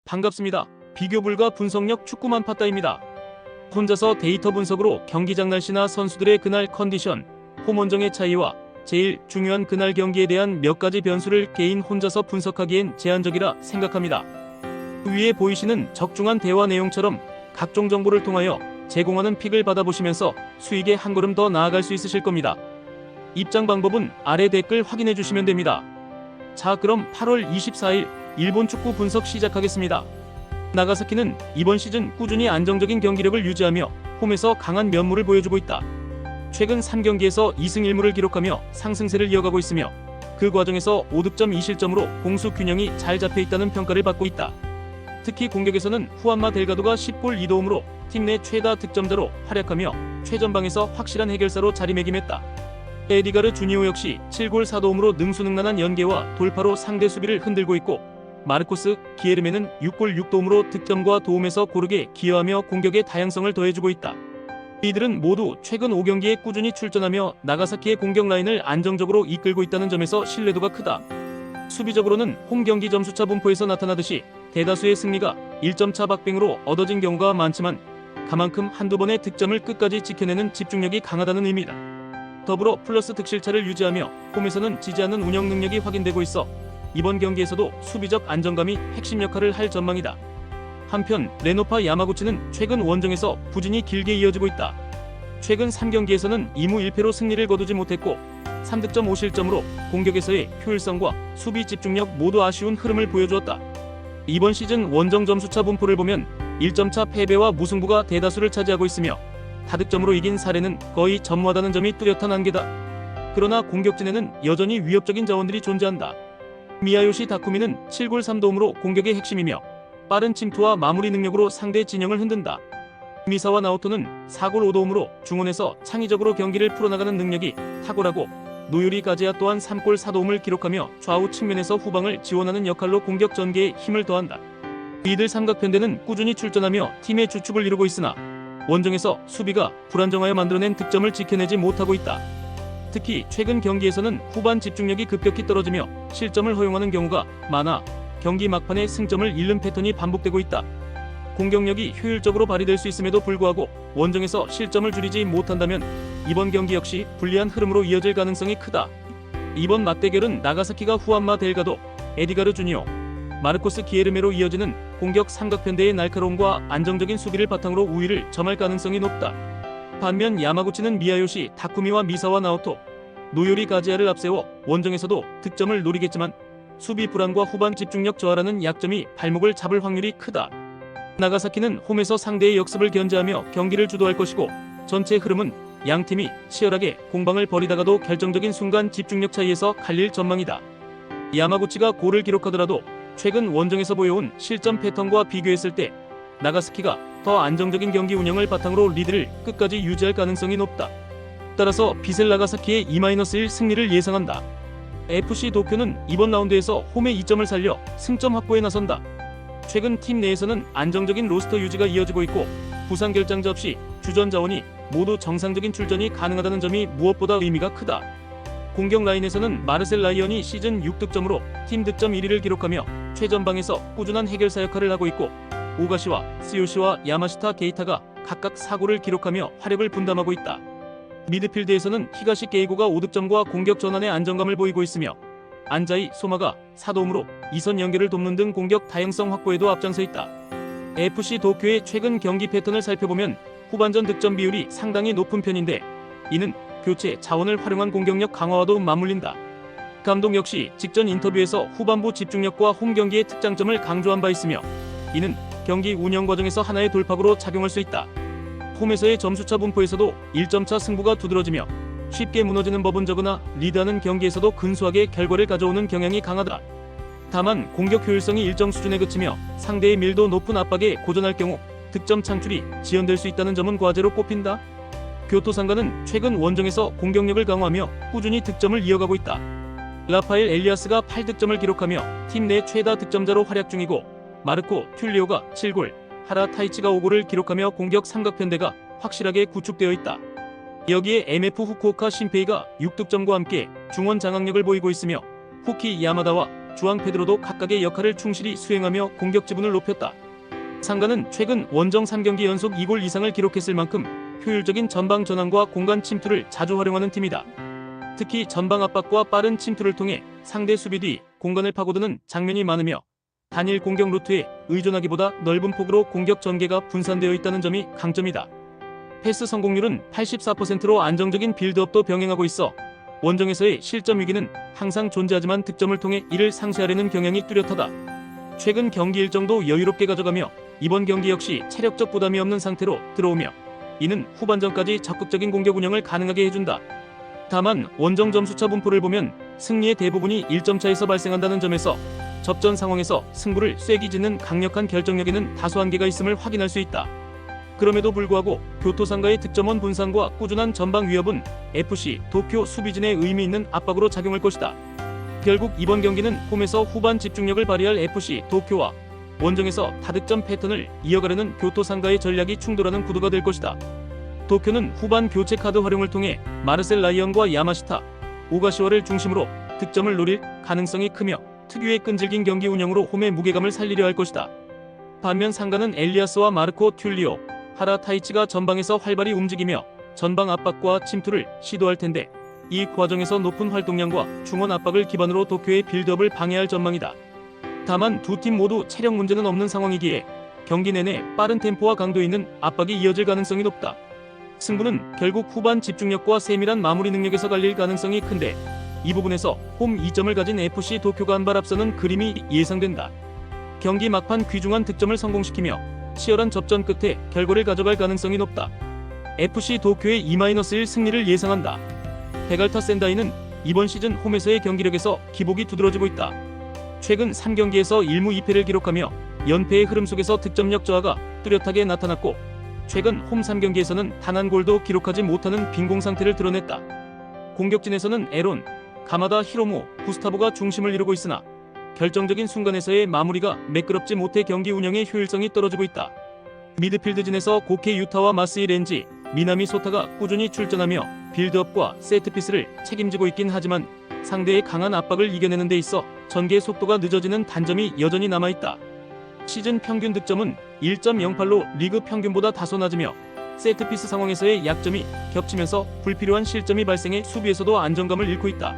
반갑습니다. 비교 불가 분석력 축구만 팠다입니다. 혼자서 데이터 분석으로 경기장 날씨나 선수들의 그날 컨디션, 홈 원정의 차이와 제일 중요한 그날 경기에 대한 몇 가지 변수를 개인 혼자서 분석하기엔 제한적이라 생각합니다. 위에 보이시는 적중한 대화 내용처럼 각종 정보를 통하여 제공하는 픽을 받아보시면서 수익에 한 걸음 더 나아갈 수 있으실 겁니다. 입장 방법은 아래 댓글 확인해 주시면 됩니다. 자, 그럼 8월 24일 일본 축구 분석 시작하겠습니다. 나가사키는 이번 시즌 꾸준히 안정적인 경기력을 유지하며 홈에서 강한 면모를 보여주고 있다. 최근 3경기에서 2승 1무를 기록하며 상승세를 이어가고 있으며 그 과정에서 5득점 2실점으로 공수 균형이 잘 잡혀 있다는 평가를 받고 있다. 특히 공격에서는 후안마 델가도가 10골 2도움으로 팀 내 최다 득점자로 활약하며 최전방에서 확실한 해결사로 자리매김했다. 에디가르 주니오 역시 7골 4도움으로 능수능란한 연계와 돌파로 상대 수비를 흔들고 있고, 마르코스 기에르메는 6골 6도움으로 득점과 도움에서 고르게 기여하며 공격의 다양성을 더해주고 있다. 이들은 모두 최근 5경기에 꾸준히 출전하며 나가사키의 공격 라인을 안정적으로 이끌고 있다는 점에서 신뢰도가 크다. 수비적으로는 홈 경기 점수차 분포에서 나타나듯이 대다수의 승리가 1점차 박빙으로 얻어진 경우가 많지만 그만큼 한두 번의 득점을 끝까지 지켜내는 집중력이 강하다는 의미다. 더불어 플러스 득실차를 유지하며 홈에서는 지지 않는 운영 능력이 확인되고 있어 이번 경기에서도 수비적 안정감이 핵심 역할을 할 전망이다. 한편 레노파 야마구치는 최근 원정에서 부진이 길게 이어지고 있다. 최근 3경기에서는 2무 1패로 승리를 거두지 못했고 3득점 5실점으로 공격에서의 효율성과 수비 집중력 모두 아쉬운 흐름을 보여주었다. 이번 시즌 원정 점수차 분포를 보면 1점차 패배와 무승부가 대다수를 차지하고 있으며 다득점으로 이긴 사례는 거의 전무하다는 점이 뚜렷한 한계다. 그러나 공격진에는 여전히 위협적인 자원들이 존재한다. 미야요시 다쿠미는 7골 3도움으로 공격의 핵심이며 빠른 침투와 마무리 능력으로 상대 진영을 흔든다. 미사와 나오토는 4골 5도움으로 중원에서 창의적으로 경기를 풀어나가는 능력이 탁월하고, 노유리 가지야 또한 3골 4도움을 기록하며 좌우 측면에서 후방을 지원하는 역할로 공격 전개에 힘을 더한다. 이들 삼각편대는 꾸준히 출전하며 팀의 주축을 이루고 있으나 원정에서 수비가 불안정하여 만들어낸 득점을 지켜내지 못하고 있다. 특히 최근 경기에서는 후반 집중력이 급격히 떨어지며 실점을 허용하는 경우가 많아 경기 막판에 승점을 잃는 패턴이 반복되고 있다. 공격력이 효율적으로 발휘될 수 있음에도 불구하고 원정에서 실점을 줄이지 못한다면 이번 경기 역시 불리한 흐름으로 이어질 가능성이 크다. 이번 맞대결은 나가사키가 후안마 델가도, 에디가르 주니오, 마르코스 기에르메로 이어지는 공격 삼각편대의 날카로움과 안정적인 수비를 바탕으로 우위를 점할 가능성이 높다. 반면 야마구치는 미야요시 다쿠미와 미사와 나오토, 노요리 가지야를 앞세워 원정에서도 득점을 노리겠지만 수비 불안과 후반 집중력 저하라는 약점이 발목을 잡을 확률이 크다. 나가사키는 홈에서 상대의 역습을 견제하며 경기를 주도할 것이고, 전체 흐름은 양팀이 치열하게 공방을 벌이다가도 결정적인 순간 집중력 차이에서 갈릴 전망이다. 야마구치가 골을 기록하더라도 최근 원정에서 보여온 실점 패턴과 비교했을 때 나가사키가 더 안정적인 경기 운영을 바탕으로 리드를 끝까지 유지할 가능성이 높다. 따라서 비셀 나가사키의 2-1 승리를 예상한다. FC 도쿄는 이번 라운드에서 홈의 2점을 살려 승점 확보에 나선다. 최근 팀 내에서는 안정적인 로스터 유지가 이어지고 있고 부상 결장자 없이 주전 자원이 모두 정상적인 출전이 가능하다는 점이 무엇보다 의미가 크다. 공격 라인에서는 마르셀 라이언이 시즌 6득점으로 팀 득점 1위를 기록하며 최전방에서 꾸준한 해결사 역할을 하고 있고, 오가시와 스요시와 야마시타 게이타가 각각 4골을 기록하며 화력을 분담하고 있다. 미드필드에서는 히가시 게이고가 5득점과 공격 전환의 안정감을 보이고 있으며 안자이 소마가 4도움으로 이선 연결을 돕는 등 공격 다양성 확보에도 앞장서 있다. FC 도쿄의 최근 경기 패턴을 살펴보면 후반전 득점 비율이 상당히 높은 편인데 이는 교체 자원을 활용한 공격력 강화와도 맞물린다. 감독 역시 직전 인터뷰에서 후반부 집중력과 홈 경기의 특장점을 강조한 바 있으며 이는 경기 운영 과정에서 하나의 돌파구로 작용할 수 있다. 홈에서의 점수차 분포에서도 1점차 승부가 두드러지며 쉽게 무너지는 법은 적으나 리드하는 경기에서도 근소하게 결과를 가져오는 경향이 강하다. 다만 공격 효율성이 일정 수준에 그치며 상대의 밀도 높은 압박에 고전할 경우 득점 창출이 지연될 수 있다는 점은 과제로 꼽힌다. 교토 상가는 최근 원정에서 공격력을 강화하며 꾸준히 득점을 이어가고 있다. 라파엘 엘리아스가 8득점을 기록하며 팀 내 최다 득점자로 활약 중이고, 마르코 튤리오가 7골, 하라 타이치가 5골을 기록하며 공격 삼각편대가 확실하게 구축되어 있다. 여기에 MF 후쿠오카 신페이가 6득점과 함께 중원 장악력을 보이고 있으며 후키 야마다와 주앙 페드로도 각각의 역할을 충실히 수행하며 공격 지분을 높였다. 상가는 최근 원정 3경기 연속 2골 이상을 기록했을 만큼 효율적인 전방 전환과 공간 침투를 자주 활용하는 팀이다. 특히 전방 압박과 빠른 침투를 통해 상대 수비 뒤 공간을 파고드는 장면이 많으며 단일 공격 루트에 의존하기보다 넓은 폭으로 공격 전개가 분산되어 있다는 점이 강점이다. 패스 성공률은 84%로 안정적인 빌드업도 병행하고 있어 원정에서의 실점 위기는 항상 존재하지만 득점을 통해 이를 상쇄하려는 경향이 뚜렷하다. 최근 경기 일정도 여유롭게 가져가며 이번 경기 역시 체력적 부담이 없는 상태로 들어오며 이는 후반전까지 적극적인 공격 운영을 가능하게 해준다. 다만 원정 점수차 분포를 보면 승리의 대부분이 1점 차에서 발생한다는 점에서 접전 상황에서 승부를 쐐기짓는 강력한 결정력에는 다소 한계가 있음을 확인할 수 있다. 그럼에도 불구하고 교토상가의 득점원 분산과 꾸준한 전방 위협은 FC 도쿄 수비진에 의미 있는 압박으로 작용할 것이다. 결국 이번 경기는 홈에서 후반 집중력을 발휘할 FC 도쿄와 원정에서 다득점 패턴을 이어가려는 교토상가의 전략이 충돌하는 구도가 될 것이다. 도쿄는 후반 교체 카드 활용을 통해 마르셀 라이언과 야마시타, 오가시와를 중심으로 득점을 노릴 가능성이 크며 특유의 끈질긴 경기 운영으로 홈의 무게감을 살리려 할 것이다. 반면 상가는 엘리아스와 마르코 튤리오, 하라 타이치가 전방에서 활발히 움직이며 전방 압박과 침투를 시도할 텐데 이 과정에서 높은 활동량과 중원 압박을 기반으로 도쿄의 빌드업을 방해할 전망이다. 다만 두 팀 모두 체력 문제는 없는 상황이기에 경기 내내 빠른 템포와 강도 있는 압박이 이어질 가능성이 높다. 승부는 결국 후반 집중력과 세밀한 마무리 능력에서 갈릴 가능성이 큰데 이 부분에서 홈 2점을 가진 FC 도쿄가 한 발 앞서는 그림이 예상된다. 경기 막판 귀중한 득점을 성공시키며 치열한 접전 끝에 결과를 가져갈 가능성이 높다. FC 도쿄의 2-1 승리를 예상한다. 베갈타 센다이는 이번 시즌 홈에서의 경기력에서 기복이 두드러지고 있다. 최근 3경기에서 1무 2패를 기록하며 연패의 흐름 속에서 득점력 저하가 뚜렷하게 나타났고 최근 홈 3경기에서는 단 한 골도 기록하지 못하는 빈공 상태를 드러냈다. 공격진에서는 에론, 가마다 히로무, 구스타보가 중심을 이루고 있으나 결정적인 순간에서의 마무리가 매끄럽지 못해 경기 운영의 효율성이 떨어지고 있다. 미드필드진에서 고케 유타와 마스이 렌지, 미나미 소타가 꾸준히 출전하며 빌드업과 세트피스를 책임지고 있긴 하지만 상대의 강한 압박을 이겨내는 데 있어 전개 속도가 늦어지는 단점이 여전히 남아있다. 시즌 평균 득점은 1.08로 리그 평균보다 다소 낮으며 세트피스 상황에서의 약점이 겹치면서 불필요한 실점이 발생해 수비에서도 안정감을 잃고 있다.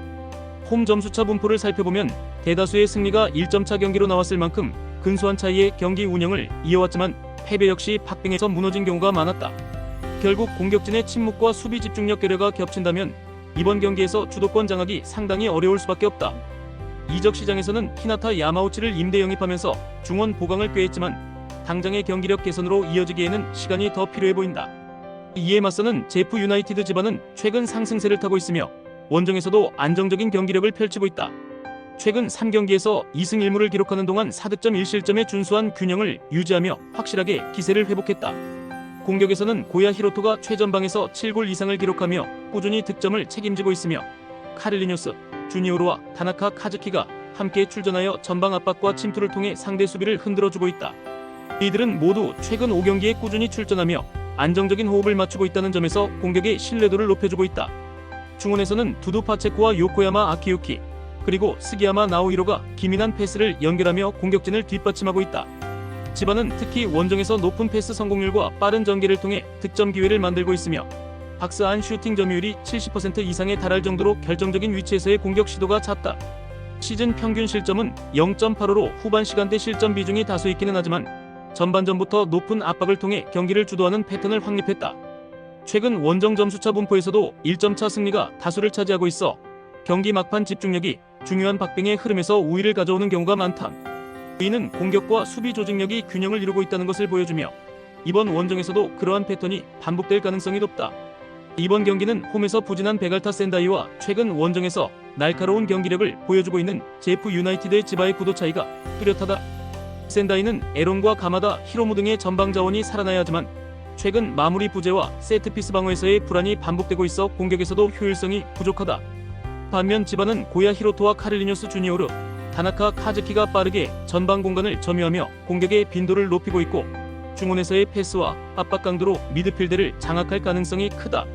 홈 점수차 분포를 살펴보면 대다수의 승리가 1점차 경기로 나왔을 만큼 근소한 차이의 경기 운영을 이어왔지만 패배 역시 박빙에서 무너진 경우가 많았다. 결국 공격진의 침묵과 수비 집중력 결여가 겹친다면 이번 경기에서 주도권 장악이 상당히 어려울 수밖에 없다. 이적 시장에서는 히나타 야마우치를 임대 영입하면서 중원 보강을 꾀했지만 당장의 경기력 개선으로 이어지기에는 시간이 더 필요해 보인다. 이에 맞서는 제프 유나이티드 지바는 최근 상승세를 타고 있으며 원정에서도 안정적인 경기력을 펼치고 있다. 최근 3경기에서 2승 1무를 기록하는 동안 4득점 1실점의 준수한 균형을 유지하며 확실하게 기세를 회복했다. 공격에서는 고야 히로토가 최전방에서 7골 이상을 기록하며 꾸준히 득점을 책임지고 있으며 카를리뉴스, 주니오르와 다나카 카즈키가 함께 출전하여 전방 압박과 침투를 통해 상대 수비를 흔들어주고 있다. 이들은 모두 최근 5경기에 꾸준히 출전하며 안정적인 호흡을 맞추고 있다는 점에서 공격의 신뢰도를 높여주고 있다. 중원에서는 두두 파체코와 요코야마 아키유키, 그리고 스기야마 나오히로가 기민한 패스를 연결하며 공격진을 뒷받침하고 있다. 지바는 특히 원정에서 높은 패스 성공률과 빠른 전개를 통해 득점 기회를 만들고 있으며 박스 안 슈팅 점유율이 70% 이상에 달할 정도로 결정적인 위치에서의 공격 시도가 잦다. 시즌 평균 실점은 0.85로 후반 시간대 실점 비중이 다소 있기는 하지만 전반전부터 높은 압박을 통해 경기를 주도하는 패턴을 확립했다. 최근 원정 점수차 분포에서도 1점차 승리가 다수를 차지하고 있어 경기 막판 집중력이 중요한 박빙의 흐름에서 우위를 가져오는 경우가 많다. 이는 공격과 수비 조직력이 균형을 이루고 있다는 것을 보여주며 이번 원정에서도 그러한 패턴이 반복될 가능성이 높다. 이번 경기는 홈에서 부진한 베갈타 센다이와 최근 원정에서 날카로운 경기력을 보여주고 있는 제프 유나이티드의 지바의 구도 차이가 뚜렷하다. 센다이는 에론과 가마다 히로무 등의 전방 자원이 살아나야 하지만 최근 마무리 부재와 세트피스 방어에서의 불안이 반복되고 있어 공격에서도 효율성이 부족하다. 반면 지바는 고야 히로토와 카를리뉴스 주니오르, 다나카 카즈키가 빠르게 전방 공간을 점유하며 공격의 빈도를 높이고 있고 중원에서의 패스와 압박 강도로 미드필드를 장악할 가능성이 크다.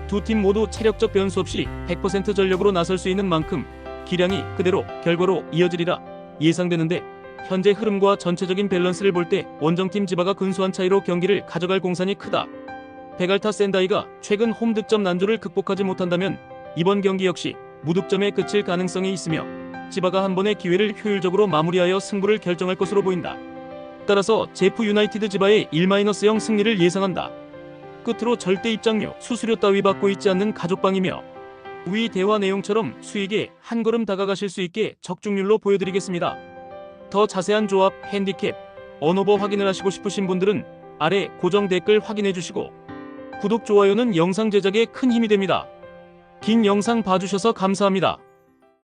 두 팀 모두 체력적 변수 없이 100% 전력으로 나설 수 있는 만큼 기량이 그대로 결과로 이어지리라 예상되는데, 현재 흐름과 전체적인 밸런스를 볼 때 원정팀 지바가 근소한 차이로 경기를 가져갈 공산이 크다. 베갈타 센다이가 최근 홈 득점 난조를 극복하지 못한다면 이번 경기 역시 무득점에 그칠 가능성이 있으며 지바가 한 번의 기회를 효율적으로 마무리하여 승부를 결정할 것으로 보인다. 따라서 제프 유나이티드 지바의 1-0 승리를 예상한다. 끝으로 절대 입장료, 수수료 따위 받고 있지 않는 가족방이며 위 대화 내용처럼 수익에 한 걸음 다가가실 수 있게 적중률로 보여드리겠습니다. 더 자세한 조합, 핸디캡, 언오버 확인을 하시고 싶으신 분들은 아래 고정 댓글 확인해 주시고 구독, 좋아요는 영상 제작에 큰 힘이 됩니다. 긴 영상 봐주셔서 감사합니다.